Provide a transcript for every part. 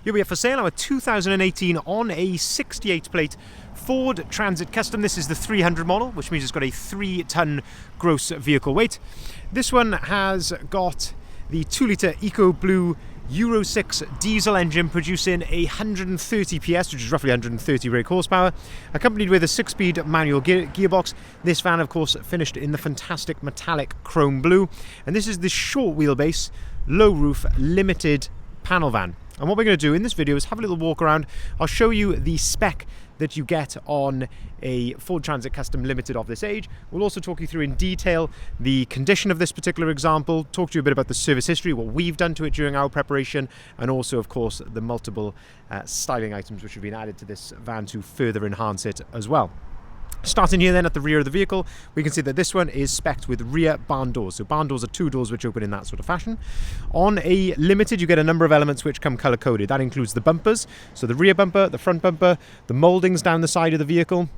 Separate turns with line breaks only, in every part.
Here we have for sale our 2018 on a 68 plate Ford Transit Custom. This is the 300 model, which means it's got a 3-ton gross vehicle weight. This one has got the 2-litre Eco Blue Euro 6 diesel engine producing 130 PS, which is roughly 130 brake horsepower, accompanied with a 6-speed manual gearbox. This van, of course, finished in the fantastic metallic chrome blue. And this is the short wheelbase, low roof, limited panel van. And what we're going to do in this video is have a little walk around. I'll show you the spec that you get on a Ford Transit Custom Limited of this age. We'll also talk you through in detail the condition of this particular example, talk to you a bit about the service history, what we've done to it during our preparation, and also, of course, the multiple styling items which have been added to this van to further enhance it as well. Starting here then at the rear of the vehicle, we can see that this one is spec'd with rear barn doors. So barn doors are 2 doors which open in that sort of fashion. On a Limited, you get a number of elements which come colour-coded. That includes the bumpers, so the rear bumper, the front bumper, the mouldings down the side of the vehicle,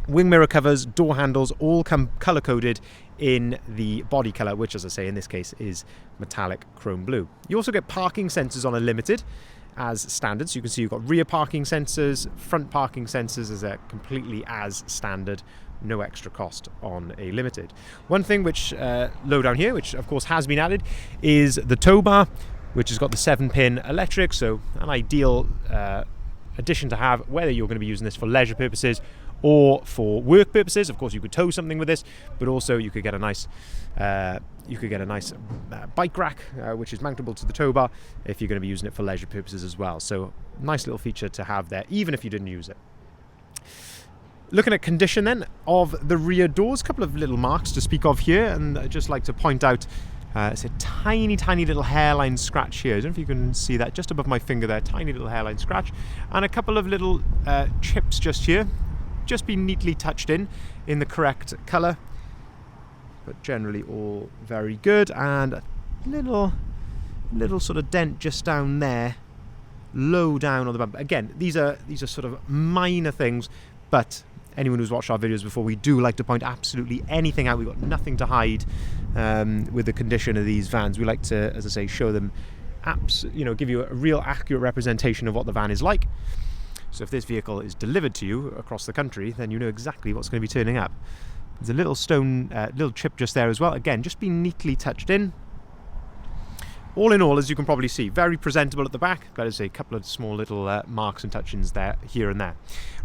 wing mirror covers, door handles, all come colour-coded in the body colour, which, as I say, in this case is metallic chrome blue. You also get parking sensors on a Limited as standard, so you can see you've got rear parking sensors, front parking sensors as they're completely as standard, no extra cost on a Limited. One thing which low down here, which of course has been added, is the tow bar, which has got the 7-pin electric, so an ideal addition to have whether you're going to be using this for leisure purposes or for work purposes. Of course, you could tow something with this, but also you could get a nice bike rack, which is mountable to the tow bar if you're going to be using it for leisure purposes as well. So nice little feature to have there, even if you didn't use it. Looking at condition then of the rear doors, a couple of little marks to speak of here, and I'd just like to point out it's a tiny little hairline scratch here. I don't know if you can see that just above my finger there, tiny little hairline scratch, and a couple of little chips just here, just been neatly touched in the correct colour, but generally all very good. And a little sort of dent just down there, low down on the bumper. Again, these are sort of minor things, but anyone who's watched our videos before, we do like to point absolutely anything out. We've got nothing to hide with the condition of these vans. We like to, as I say, show them, give you a real accurate representation of what the van is like. So if this vehicle is delivered to you across the country, then you know exactly what's going to be turning up. There's a little stone, little chip just there as well. Again, just been neatly touched in. All in all, as you can probably see, very presentable at the back. Got to say, a couple of small little marks and touch-ins there, here and there.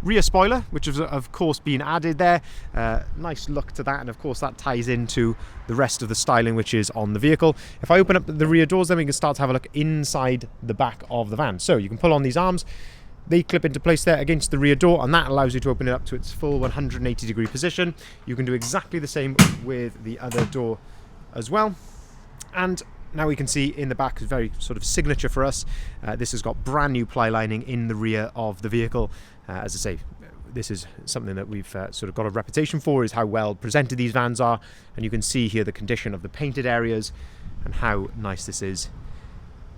Rear spoiler, which has of course been added there. Nice look to that, and of course that ties into the rest of the styling which is on the vehicle. If I open up the rear doors, then we can start to have a look inside the back of the van. So you can pull on these arms. They clip into place there against the rear door, and that allows you to open it up to its full 180-degree position. You can do exactly the same with the other door as well. And now we can see in the back, is very sort of signature for us. This has got brand new ply lining in the rear of the vehicle. As I say, this is something that we've sort of got a reputation for, is how well presented these vans are. And you can see here the condition of the painted areas and how nice this is.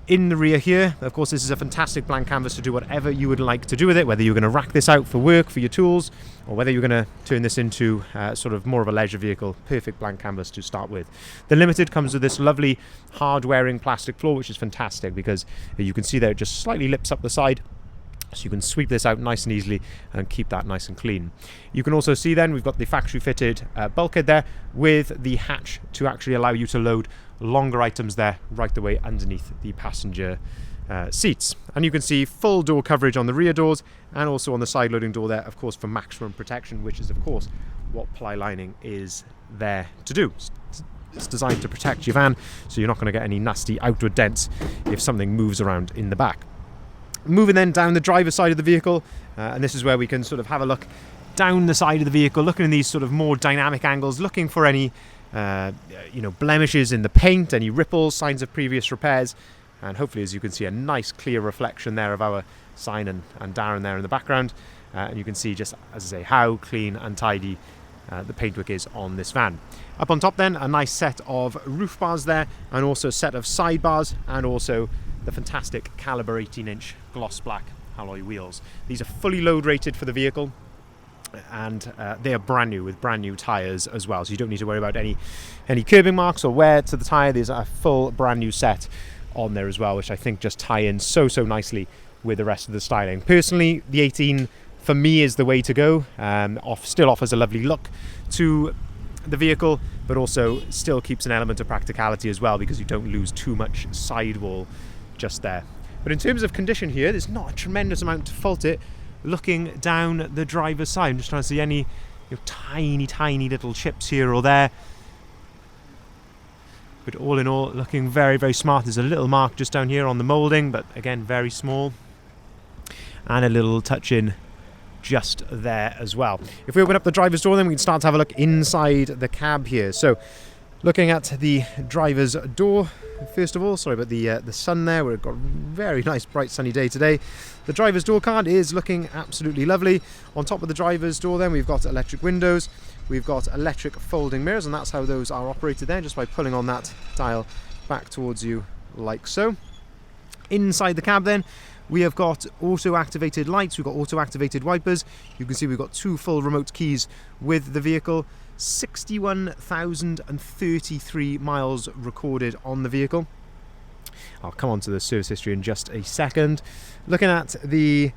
In the rear here, of course, this is a fantastic blank canvas to do whatever you would like to do with it, whether you're going to rack this out for work, for your tools, or whether you're going to turn this into sort of more of a leisure vehicle. Perfect blank canvas to start with. The Limited comes with this lovely hard-wearing plastic floor, which is fantastic because you can see there it just slightly lips up the side. So you can sweep this out nice and easily and keep that nice and clean. You can also see then we've got the factory fitted bulkhead there with the hatch to actually allow you to load longer items there right the way underneath the passenger seats. And you can see full door coverage on the rear doors and also on the side loading door there, of course, for maximum protection, which is of course what ply lining is there to do. It's designed to protect your van, so you're not going to get any nasty outward dents if something moves around in the back. Moving then down the driver's side of the vehicle, and this is where we can sort of have a look down the side of the vehicle, looking in these sort of more dynamic angles, looking for any blemishes in the paint, any ripples, signs of previous repairs, and hopefully, as you can see, a nice clear reflection there of our sign and Darren there in the background, and you can see just, as I say, how clean and tidy the paintwork is on this van. Up on top then, a nice set of roof bars there, and also a set of side bars, and also the fantastic Caliber 18-inch gloss black alloy wheels. These are fully load rated for the vehicle, and they are brand new with brand new tyres as well, so you don't need to worry about any curbing marks or wear to the tyre. There's a full brand new set on there as well, which I think just tie in so nicely with the rest of the styling. Personally, the 18 for me is the way to go. Still offers a lovely look to the vehicle, but also still keeps an element of practicality as well, because you don't lose too much sidewall just there. But in terms of condition here, there's not a tremendous amount to fault it. Looking down the driver's side, I'm just trying to see any tiny little chips here or there. But all in all, looking very, very smart. There's a little mark just down here on the moulding, but again, very small. And a little touch in just there as well. If we open up the driver's door, then we can start to have a look inside the cab here. So looking at the driver's door, first of all, sorry about the sun there. We've got a very nice bright sunny day today. The driver's door card is looking absolutely lovely. On top of the driver's door then we've got electric windows, we've got electric folding mirrors, and that's how those are operated there, just by pulling on that dial back towards you like so. Inside the cab then we have got auto-activated lights, we've got auto-activated wipers. You can see we've got 2 full remote keys with the vehicle. 61,033 miles recorded on the vehicle. I'll come on to the service history in just a second. Looking at the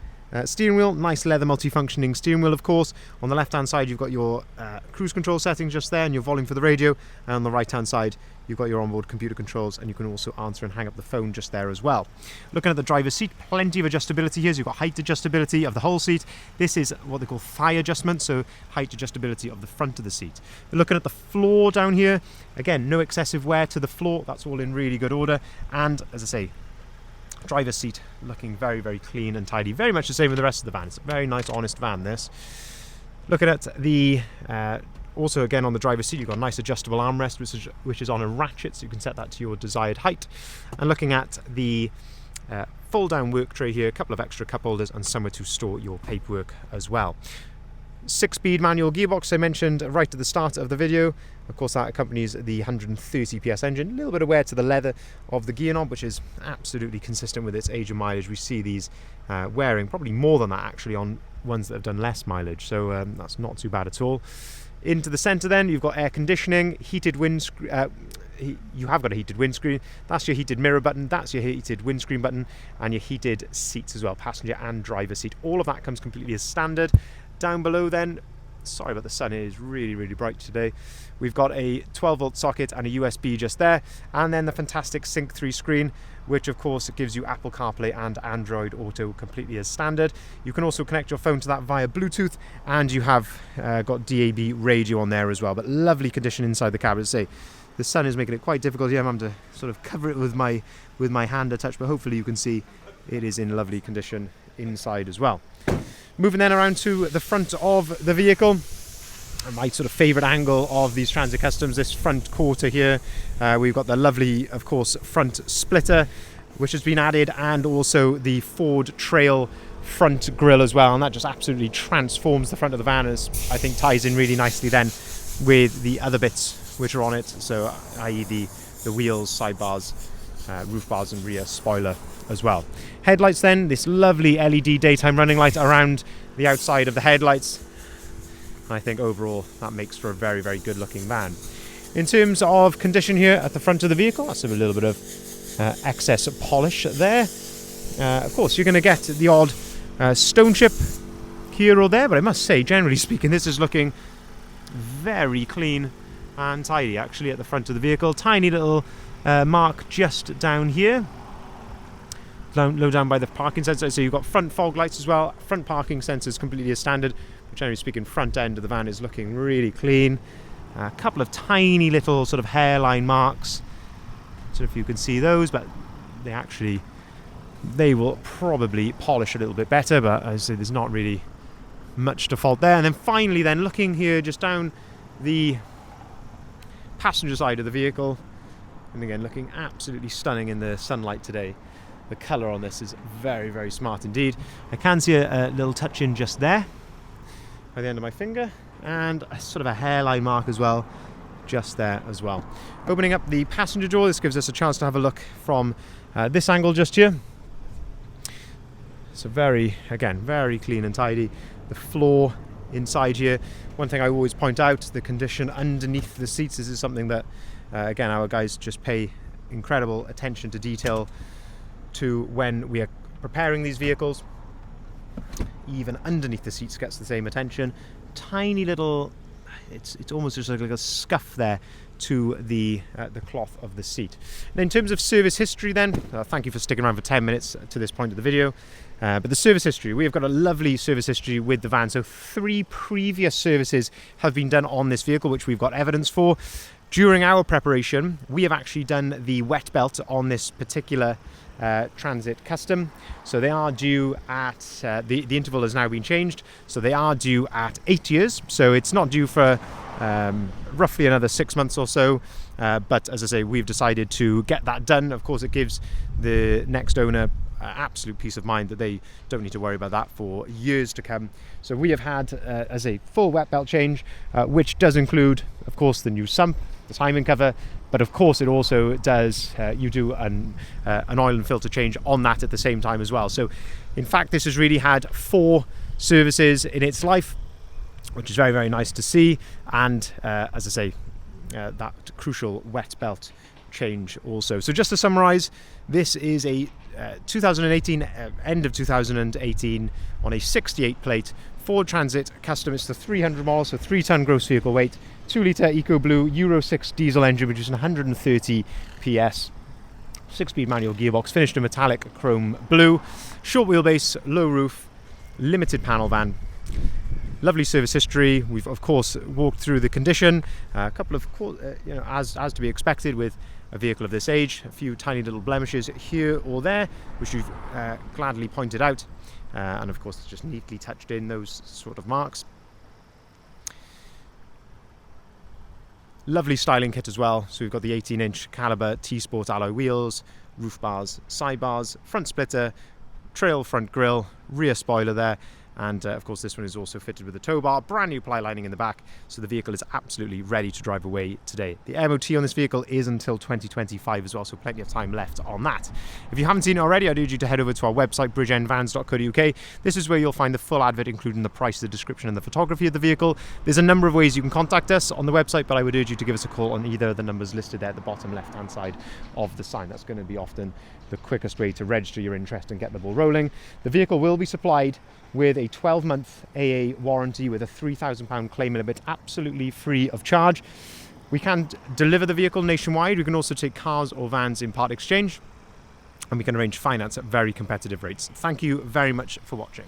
steering wheel, nice leather multifunctioning steering wheel, of course. On the left hand side you've got your cruise control settings just there and your volume for the radio, and on the right hand side you've got your onboard computer controls, and you can also answer and hang up the phone just there as well. Looking at the driver's seat, plenty of adjustability here. So you've got height adjustability of the whole seat. This is what they call thigh adjustment, so height adjustability of the front of the seat. Looking at the floor down here, again, no excessive wear to the floor. That's all in really good order. And as I say, driver's seat looking very, very clean and tidy. Very much the same with the rest of the van. It's a very nice, honest van, this. Looking at the also, again, on the driver's seat, you've got a nice adjustable armrest, which is on a ratchet, so you can set that to your desired height. And looking at the fold-down work tray here, a couple of extra cup holders and somewhere to store your paperwork as well. 6-speed manual gearbox I mentioned right at the start of the video. Of course, that accompanies the 130 PS engine. A little bit of wear to the leather of the gear knob, which is absolutely consistent with its age and mileage. We see these wearing probably more than that actually on ones that have done less mileage, so that's not too bad at all. Into the centre then, you've got air conditioning, heated windscreen. You have got a heated windscreen. That's your heated mirror button, that's your heated windscreen button, and your heated seats as well, passenger and driver seat. All of that comes completely as standard. Down below then, sorry about the sun, it is really, really bright today. We've got a 12-volt socket and a USB just there, and then the fantastic Sync 3 screen, which of course gives you Apple CarPlay and Android Auto completely as standard. You can also connect your phone to that via Bluetooth, and you have got DAB radio on there as well. But lovely condition inside the cab. As I say, the sun is making it quite difficult here. I'm having to sort of cover it with my hand a touch, but hopefully you can see it is in lovely condition inside as well. Moving then around to the front of the vehicle, my sort of favourite angle of these Transit Customs, this front quarter here. We've got the lovely, of course, front splitter, which has been added, and also the Ford Trail front grille as well, and that just absolutely transforms the front of the van, as I think ties in really nicely then with the other bits which are on it, so i.e. the wheels, sidebars, roof bars and rear spoiler as well. Headlights then, this lovely LED daytime running light around the outside of the headlights. I think overall that makes for a very, very good looking van. In terms of condition here at the front of the vehicle, that's a little bit of excess polish there. Of course, you're going to get the odd stone chip here or there, but I must say, generally speaking, this is looking very clean and tidy actually at the front of the vehicle. Tiny little mark just down here, low down by the parking sensor. So you've got front fog lights as well, front parking sensors completely as standard. But generally speaking, front end of the van is looking really clean. A couple of tiny little sort of hairline marks, so if you can see those, but they will probably polish a little bit better, but as I say, there's not really much to fault there. And then finally then, looking here just down the passenger side of the vehicle, and again looking absolutely stunning in the sunlight today. The colour on this is very, very smart indeed. I can see a little touch in just there by the end of my finger, and a sort of a hairline mark as well just there as well. Opening up the passenger door, this gives us a chance to have a look from this angle just here. So very clean and tidy. The floor inside here, one thing I always point out, the condition underneath the seats. This is something that again our guys just pay incredible attention to detail to when we are preparing these vehicles. Even underneath the seats gets the same attention. Tiny little, it's almost just like a scuff there to the cloth of the seat. Now, in terms of service history then, thank you for sticking around for 10 minutes to this point of the video. But the service history, we have got a lovely service history with the van. So 3 previous services have been done on this vehicle, which we've got evidence for. During our preparation, we have actually done the wet belt on this particular Transit Custom. So they are due at, the interval has now been changed. So they are due at 8 years. So it's not due for roughly another 6 months or so. But as I say, we've decided to get that done. Of course, it gives the next owner absolute peace of mind that they don't need to worry about that for years to come. So we have had as a full wet belt change, which does include, of course, the new sump, the timing cover, but of course it also does, you do an oil and filter change on that at the same time as well. So in fact, this has really had 4 services in its life, which is very, very nice to see. And as I say, that crucial wet belt change also. So just to summarize, this is a 2018, end of 2018, on a 68 plate Ford Transit Custom. It's the 300 model, so 3-ton gross vehicle weight, 2-litre EcoBlue Euro 6 diesel engine, which is 130 PS, 6-speed manual gearbox, finished in metallic chrome blue, short wheelbase, low roof, limited panel van. Lovely service history. We've of course walked through the condition, a couple of, as to be expected with a vehicle of this age, a few tiny little blemishes here or there, which you've gladly pointed out, and of course it's just neatly touched in those sort of marks. Lovely styling kit as well. So we've got the 18-inch caliber T-Sport alloy wheels, roof bars, side bars, front splitter, trail front grille, rear spoiler there. And of course this one is also fitted with a tow bar, brand new ply lining in the back, so the vehicle is absolutely ready to drive away today. The MOT on this vehicle is until 2025 as well, so plenty of time left on that. If you haven't seen it already, I'd urge you to head over to our website, bridgeendvans.co.uk. This is where you'll find the full advert, including the price, the description and the photography of the vehicle. There's a number of ways you can contact us on the website, but I would urge you to give us a call on either of the numbers listed there at the bottom left hand side of the sign. That's going to be often the quickest way to register your interest and get the ball rolling. The vehicle will be supplied with a 12-month AA warranty with a £3,000 claim limit, absolutely free of charge. We can deliver the vehicle nationwide. We can also take cars or vans in part exchange, and we can arrange finance at very competitive rates. Thank you very much for watching.